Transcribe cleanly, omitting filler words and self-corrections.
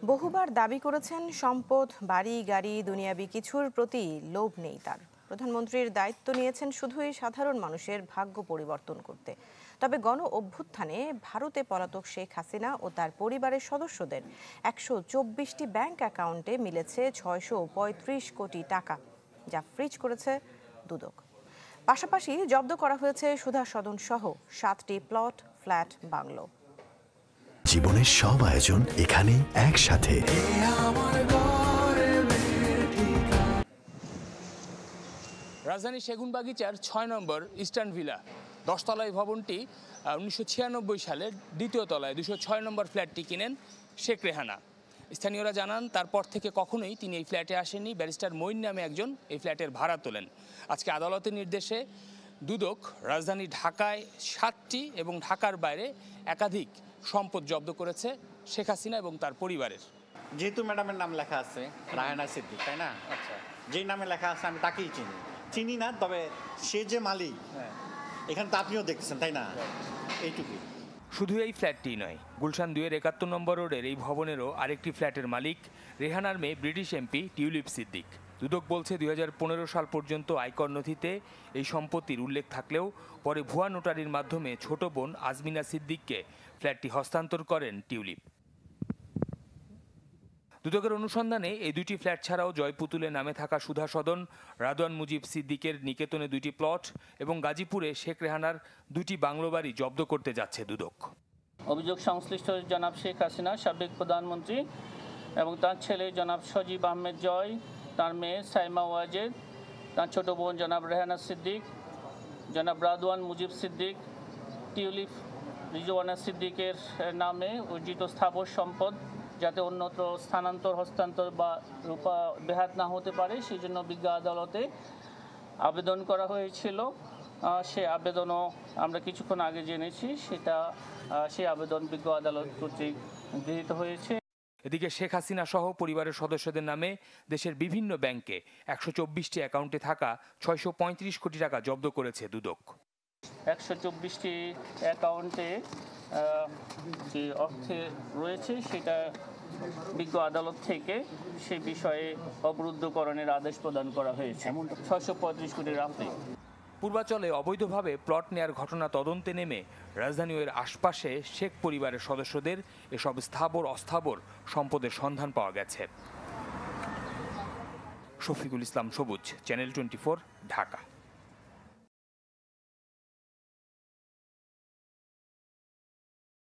বহুবার দাবি করেছেন সম্পদ, বাড়ি গাড়ি, দুনিয়াবি কিছুর প্রতি লোভ নেই তার। প্রধানমন্ত্রীর দায়িত্ব নিয়েছেন শুধুই সাধারণ মানুষের ভাগ্য পরিবর্তন করতে। তবে গণ অভ্যুত্থানে ভারতে পলাতক শেখ হাসিনা ও তার পরিবারের সদস্যদের ১২৪টি ব্যাংক অ্যাকাউন্টে মিলেছে ৬৩৫ কোটি টাকা, যা ফ্রিজ করেছে দুদক। পাশাপাশি জব্দ করা হয়েছে সুধা সদন সহ ৭টি প্লট, ফ্ল্যাট, বাংলো। জীবনের সব আয়োজন এখানে একসাথে। রাজধানী সেগুনবাগিচার ৬ নম্বর ইস্টার্ন ভিলা ১০ তলায় ভবনটি ১৯৯৬ সালের দ্বিতীয় তলায় ২০৬ নম্বর ফ্ল্যাটটি কিনেন শেখ রেহানা। স্থানীয়রা জানান তারপর থেকে কখনোই তিনি এই ফ্ল্যাটে আসেননি। ব্যারিস্টার মঈন নামে একজন এই ফ্ল্যাটের ভাড়া তোলেন। আজকে আদালতের নির্দেশে দুদক রাজধানী ঢাকায় ৭টি এবং ঢাকার বাইরে একাধিক সম্পদ জব্দ করেছে শেখ হাসিনা এবং তার পরিবারের। যেহেতু ম্যাডামের নাম লেখা আছে রায়হানা সিদ্দিক, তাই না? আচ্ছা, যেই নামে লেখা আছে আমি তাকেই চিনি না, তবে সে যে মালিক এখানে তো আপনিও দেখছেন, তাই না? এইটুকুই। শুধু এই ফ্ল্যাটটি নয়, গুলশান ২-এর ৭১ নম্বর রোডের এই ভবনেরও আরেকটি ফ্ল্যাটের মালিক রেহানার মেয়ে ব্রিটিশ এমপি টিউলিপ সিদ্দিক। দুদক বলছে ২০১৫ সাল পর্যন্ত আয়কর নথিতে এই সম্পত্তির উল্লেখ থাকলেও পরে ভুয়া নোটারির মাধ্যমে ছোট বোন আজমিনা সিদ্দিককে ফ্ল্যাটটি হস্তান্তর করেন টিউলিপ। দুদকের অনুসন্ধানে এই দুটি ফ্ল্যাট ছাড়াও জয়পুতুলের নামে থাকা সুধা সদন, রাদওয়ান মুজিব সিদ্দিকের নিকেতনে 2টি প্লট এবং গাজীপুরে শেখ রেহানার 2টি বাংলো বাড়ি জব্দ করতে যাচ্ছে দুদক। অভিযোগ সংশ্লিষ্ট জনাব শেখ হাসিনা, সাবেক প্রধানমন্ত্রী, এবং তার ছেলে জনাব সজীব আহমেদ জয়, তার মেয়ে সাইমা ওয়াজেদ, তার ছোট বোন জনাব রেহানা সিদ্দিক, জনাব রাদওয়ান মুজিব সিদ্দিক, টিউলিপ রিজওয়ানা সিদ্দিকের নামে অর্জিত স্থাবর সম্পদ যাতে অন্যত্র স্থানান্তর, হস্তান্তর বা রূপা বেহাত না হতে পারে, সেই জন্য বিজ্ঞ আদালতে আবেদন করা হয়েছিল। সে আবেদনও আমরা কিছুক্ষণ আগে জেনেছি, সেই আবেদন বিজ্ঞ আদালত কর্তৃক গৃহীত হয়েছে। এদিকে শেখ হাসিনা সহ পরিবারের সদস্যদের নামে দেশের বিভিন্ন ব্যাংকে ১২৪টি অ্যাকাউন্টে থাকা ৬৩৫ কোটি টাকা জব্দ করেছে দুদক। ১২৪টি অ্যাকাউন্টে যে অর্থে রয়েছে সেটা বিজ্ঞ আদালত থেকে সে বিষয়ে অবরুদ্ধকরণের আদেশ প্রদান করা হয়েছে ৬৩৫ কোটির রাফে। পূর্বাচলে অবৈধভাবে প্লট নেয়ার ঘটনা তদন্তে নেমে রাজধানী ও এর আশপাশে শেখ পরিবারের সদস্যদের এসব স্থাবর অস্থাবর সম্পদের সন্ধান পাওয়া গেছে। শফিকুল ইসলাম সবুজ, চ্যানেল 24, ঢাকা।